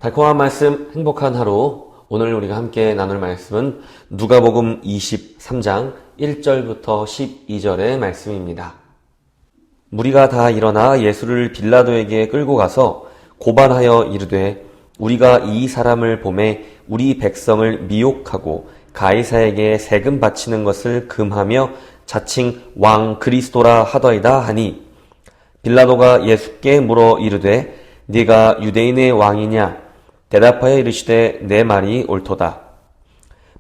달콤한 말씀, 행복한 하루. 오늘 우리가 함께 나눌 말씀은 누가복음 23장 1절부터 12절의 말씀입니다. 무리가 다 일어나 예수를 빌라도에게 끌고 가서 고발하여 이르되 우리가 이 사람을 보매 우리 백성을 미혹하고 가이사에게 세금 바치는 것을 금하며 자칭 왕 그리스도라 하더이다 하니, 빌라도가 예수께 물어 이르되 네가 유대인의 왕이냐? 대답하여 이르시되 내 말이 옳도다.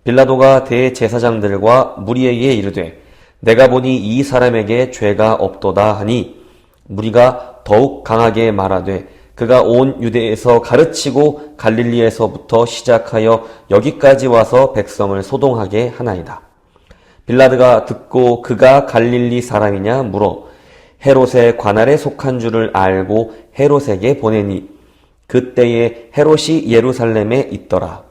빌라도가 대제사장들과 무리에게 이르되 내가 보니 이 사람에게 죄가 없도다 하니, 무리가 더욱 강하게 말하되 그가 온 유대에서 가르치고 갈릴리에서부터 시작하여 여기까지 와서 백성을 소동하게 하나이다. 빌라도가 듣고 그가 갈릴리 사람이냐 물어 헤롯의 관할에 속한 줄을 알고 헤롯에게 보내니, 그때에 헤롯이 예루살렘에 있더라.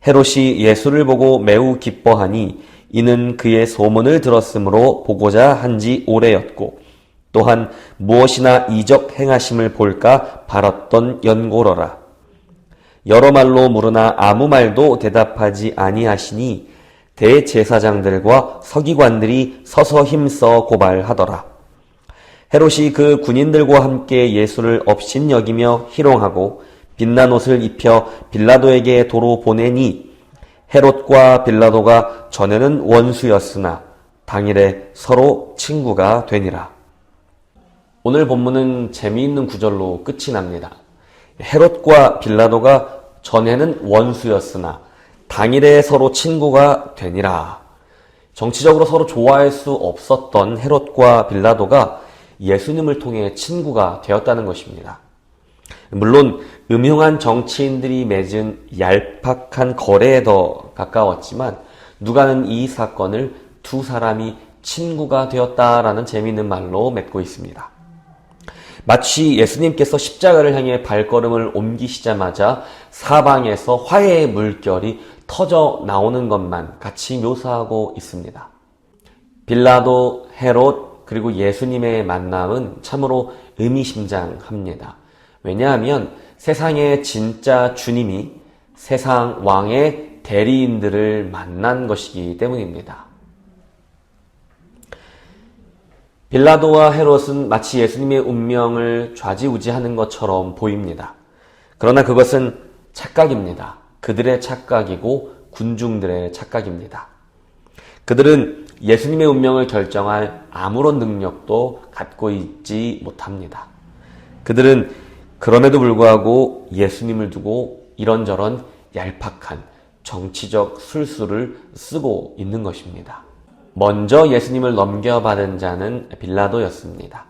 헤롯이 예수를 보고 매우 기뻐하니 이는 그의 소문을 들었으므로 보고자 한지 오래였고, 또한 무엇이나 이적 행하심을 볼까 바랐던 연고로라. 여러 말로 물으나 아무 말도 대답하지 아니하시니 대제사장들과 서기관들이 서서 힘써 고발하더라. 헤롯이 그 군인들과 함께 예수를 업신여기며 희롱하고 빛난 옷을 입혀 빌라도에게 도로 보내니, 헤롯과 빌라도가 전에는 원수였으나 당일에 서로 친구가 되니라. 오늘 본문은 재미있는 구절로 끝이 납니다. 헤롯과 빌라도가 전에는 원수였으나 당일에 서로 친구가 되니라. 정치적으로 서로 좋아할 수 없었던 헤롯과 빌라도가 예수님을 통해 친구가 되었다는 것입니다. 물론 음흉한 정치인들이 맺은 얄팍한 거래에 더 가까웠지만, 누가는 이 사건을 두 사람이 친구가 되었다라는 재미있는 말로 맺고 있습니다. 마치 예수님께서 십자가를 향해 발걸음을 옮기시자마자 사방에서 화해의 물결이 터져 나오는 것만 같이 묘사하고 있습니다. 빌라도, 헤롯, 그리고 예수님의 만남은 참으로 의미심장합니다. 왜냐하면 세상의 진짜 주님이 세상 왕의 대리인들을 만난 것이기 때문입니다. 빌라도와 헤롯은 마치 예수님의 운명을 좌지우지하는 것처럼 보입니다. 그러나 그것은 착각입니다. 그들의 착각이고 군중들의 착각입니다. 그들은 예수님의 운명을 결정할 아무런 능력도 갖고 있지 못합니다. 그들은 그럼에도 불구하고 예수님을 두고 이런저런 얄팍한 정치적 술수를 쓰고 있는 것입니다. 먼저 예수님을 넘겨받은 자는 빌라도였습니다.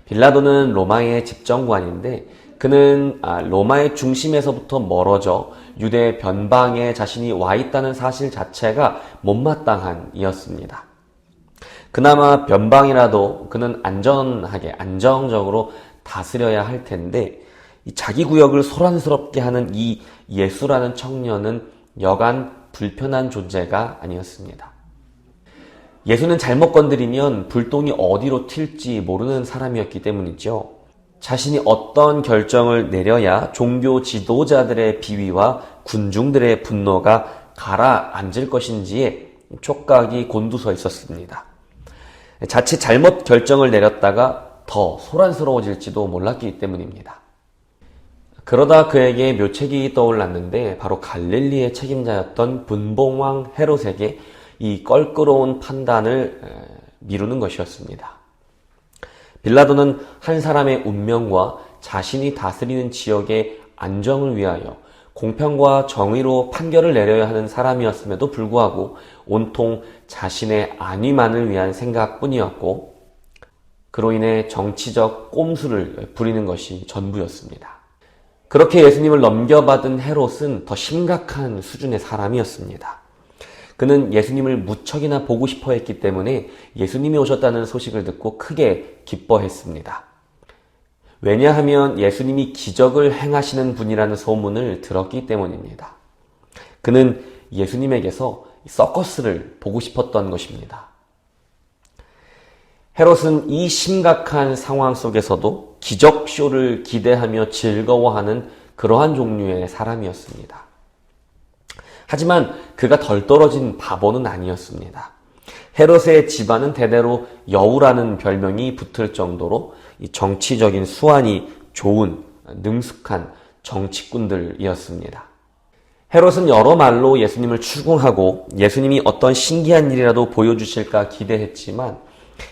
빌라도는 로마의 집정관인데, 그는 로마의 중심에서부터 멀어져 유대 변방에 자신이 와 있다는 사실 자체가 못마땅한 이었습니다. 그나마 변방이라도 그는 안정적으로 다스려야 할 텐데, 자기 구역을 소란스럽게 하는 이 예수라는 청년은 여간 불편한 존재가 아니었습니다. 예수는 잘못 건드리면 불똥이 어디로 튈지 모르는 사람이었기 때문이죠. 자신이 어떤 결정을 내려야 종교 지도자들의 비위와 군중들의 분노가 가라앉을 것인지에 촉각이 곤두서 있었습니다. 자칫 잘못 결정을 내렸다가 더 소란스러워질지도 몰랐기 때문입니다. 그러다 그에게 묘책이 떠올랐는데, 바로 갈릴리의 책임자였던 분봉왕 헤롯에게 이 껄끄러운 판단을 미루는 것이었습니다. 빌라도는 한 사람의 운명과 자신이 다스리는 지역의 안정을 위하여 공평과 정의로 판결을 내려야 하는 사람이었음에도 불구하고 온통 자신의 안위만을 위한 생각뿐이었고, 그로 인해 정치적 꼼수를 부리는 것이 전부였습니다. 그렇게 예수님을 넘겨받은 헤롯은 더 심각한 수준의 사람이었습니다. 그는 예수님을 무척이나 보고 싶어 했기 때문에 예수님이 오셨다는 소식을 듣고 크게 기뻐했습니다. 왜냐하면 예수님이 기적을 행하시는 분이라는 소문을 들었기 때문입니다. 그는 예수님에게서 서커스를 보고 싶었던 것입니다. 헤롯은 이 심각한 상황 속에서도 기적쇼를 기대하며 즐거워하는 그러한 종류의 사람이었습니다. 하지만 그가 덜 떨어진 바보는 아니었습니다. 헤롯의 집안은 대대로 여우라는 별명이 붙을 정도로 이 정치적인 수완이 좋은 능숙한 정치꾼들이었습니다. 헤롯은 여러 말로 예수님을 추궁하고 예수님이 어떤 신기한 일이라도 보여주실까 기대했지만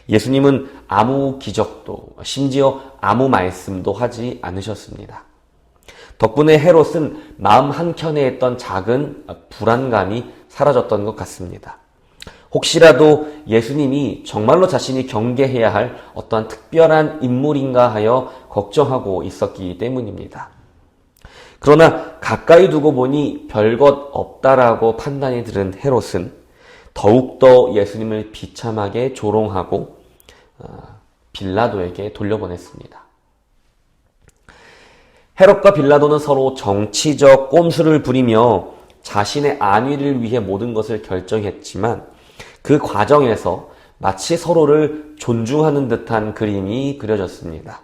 예수님은 아무 기적도 심지어 아무 말씀도 하지 않으셨습니다. 덕분에 헤롯은 마음 한켠에 있던 작은 불안감이 사라졌던 것 같습니다. 혹시라도 예수님이 정말로 자신이 경계해야 할 어떠한 특별한 인물인가 하여 걱정하고 있었기 때문입니다. 그러나 가까이 두고 보니 별것 없다라고 판단이 들은 헤롯은 더욱더 예수님을 비참하게 조롱하고 빌라도에게 돌려보냈습니다. 헤롯과 빌라도는 서로 정치적 꼼수를 부리며 자신의 안위를 위해 모든 것을 결정했지만 그 과정에서 마치 서로를 존중하는 듯한 그림이 그려졌습니다.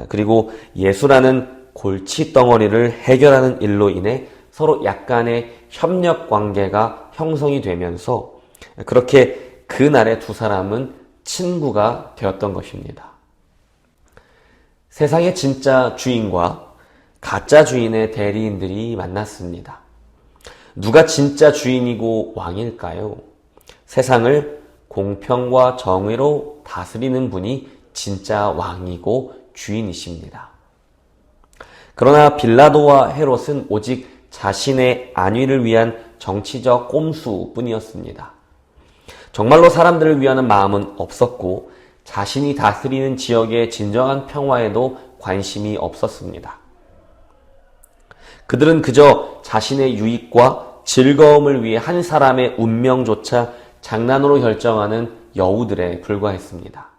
그리고 예수라는 골칫덩어리를 해결하는 일로 인해 서로 약간의 협력 관계가 형성이 되면서 그렇게 그날의 두 사람은 친구가 되었던 것입니다. 세상의 진짜 주인과 가짜 주인의 대리인들이 만났습니다. 누가 진짜 주인이고 왕일까요? 세상을 공평과 정의로 다스리는 분이 진짜 왕이고 주인이십니다. 그러나 빌라도와 헤롯은 오직 자신의 안위를 위한 정치적 꼼수뿐이었습니다. 정말로 사람들을 위하는 마음은 없었고 자신이 다스리는 지역의 진정한 평화에도 관심이 없었습니다. 그들은 그저 자신의 유익과 즐거움을 위해 한 사람의 운명조차 장난으로 결정하는 여우들에 불과했습니다.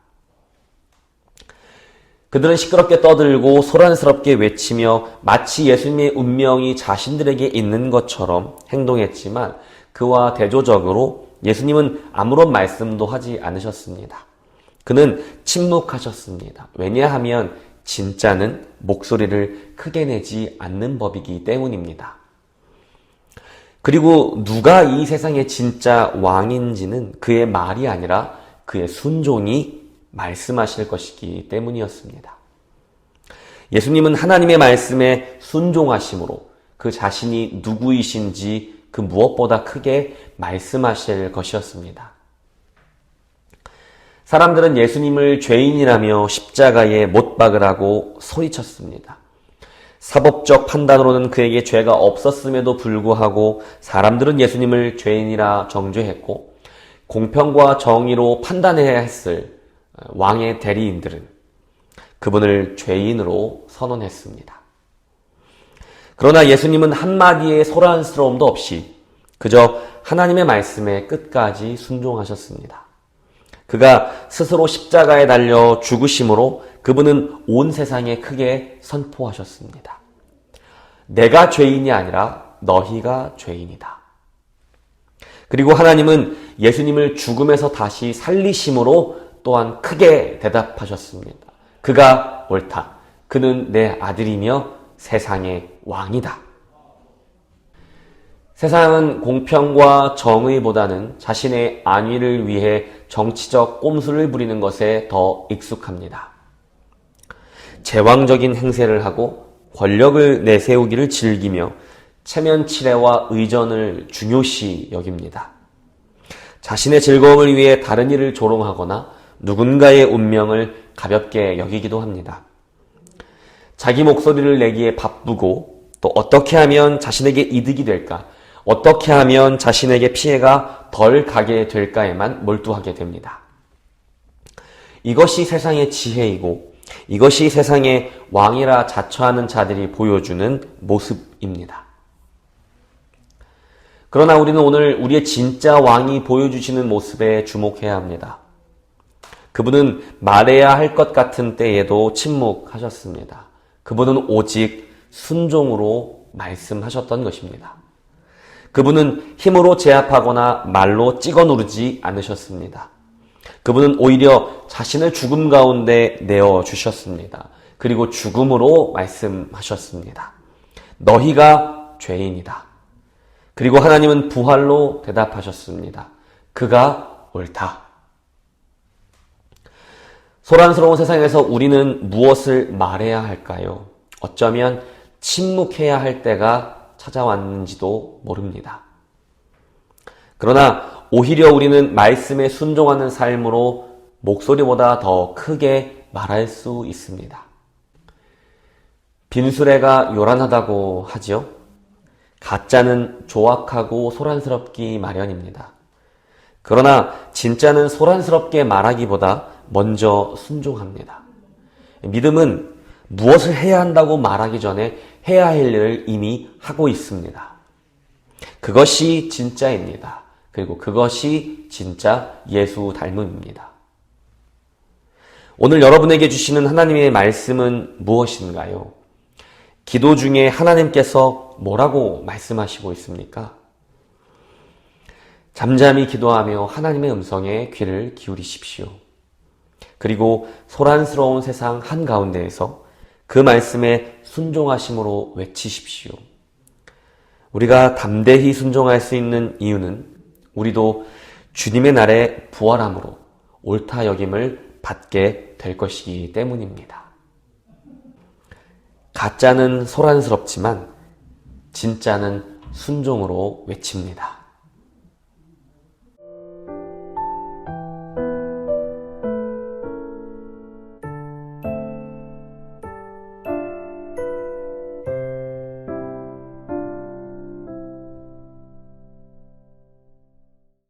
그들은 시끄럽게 떠들고 소란스럽게 외치며 마치 예수님의 운명이 자신들에게 있는 것처럼 행동했지만 그와 대조적으로 예수님은 아무런 말씀도 하지 않으셨습니다. 그는 침묵하셨습니다. 왜냐하면 진짜는 목소리를 크게 내지 않는 법이기 때문입니다. 그리고 누가 이 세상의 진짜 왕인지는 그의 말이 아니라 그의 순종이 말씀하실 것이기 때문이었습니다. 예수님은 하나님의 말씀에 순종하심으로 그 자신이 누구이신지 그 무엇보다 크게 말씀하실 것이었습니다. 사람들은 예수님을 죄인이라며 십자가에 못 박으라고 소리쳤습니다. 사법적 판단으로는 그에게 죄가 없었음에도 불구하고 사람들은 예수님을 죄인이라 정죄했고 공평과 정의로 판단해야 했을 왕의 대리인들은 그분을 죄인으로 선언했습니다. 그러나 예수님은 한마디의 소란스러움도 없이 그저 하나님의 말씀에 끝까지 순종하셨습니다. 그가 스스로 십자가에 달려 죽으심으로 그분은 온 세상에 크게 선포하셨습니다. 내가 죄인이 아니라 너희가 죄인이다. 그리고 하나님은 예수님을 죽음에서 다시 살리심으로 또한 크게 대답하셨습니다. 그가 옳다. 그는 내 아들이며 세상의 왕이다. 세상은 공평과 정의보다는 자신의 안위를 위해 정치적 꼼수를 부리는 것에 더 익숙합니다. 제왕적인 행세를 하고 권력을 내세우기를 즐기며 체면치레와 의전을 중요시 여깁니다. 자신의 즐거움을 위해 다른 이를 조롱하거나 누군가의 운명을 가볍게 여기기도 합니다. 자기 목소리를 내기에 바쁘고 또 어떻게 하면 자신에게 이득이 될까? 어떻게 하면 자신에게 피해가 덜 가게 될까에만 몰두하게 됩니다. 이것이 세상의 지혜이고 이것이 세상의 왕이라 자처하는 자들이 보여주는 모습입니다. 그러나 우리는 오늘 우리의 진짜 왕이 보여주시는 모습에 주목해야 합니다. 그분은 말해야 할 것 같은 때에도 침묵하셨습니다. 그분은 오직 순종으로 말씀하셨던 것입니다. 그분은 힘으로 제압하거나 말로 찍어 누르지 않으셨습니다. 그분은 오히려 자신을 죽음 가운데 내어주셨습니다. 그리고 죽음으로 말씀하셨습니다. 너희가 죄인이다. 그리고 하나님은 부활로 대답하셨습니다. 그가 옳다. 소란스러운 세상에서 우리는 무엇을 말해야 할까요? 어쩌면 침묵해야 할 때가 찾아왔는지도 모릅니다. 그러나 오히려 우리는 말씀에 순종하는 삶으로 목소리보다 더 크게 말할 수 있습니다. 빈수레가 요란하다고 하지요. 가짜는 조악하고 소란스럽기 마련입니다. 그러나 진짜는 소란스럽게 말하기보다 먼저 순종합니다. 믿음은 무엇을 해야 한다고 말하기 전에 해야 할 일을 이미 하고 있습니다. 그것이 진짜입니다. 그리고 그것이 진짜 예수 닮음입니다. 오늘 여러분에게 주시는 하나님의 말씀은 무엇인가요? 기도 중에 하나님께서 뭐라고 말씀하시고 있습니까? 잠잠히 기도하며 하나님의 음성에 귀를 기울이십시오. 그리고 소란스러운 세상 한가운데에서 그 말씀에 순종하심으로 외치십시오. 우리가 담대히 순종할 수 있는 이유는 우리도 주님의 날에 부활함으로 옳다 여김을 받게 될 것이기 때문입니다. 가짜는 소란스럽지만 진짜는 순종으로 외칩니다.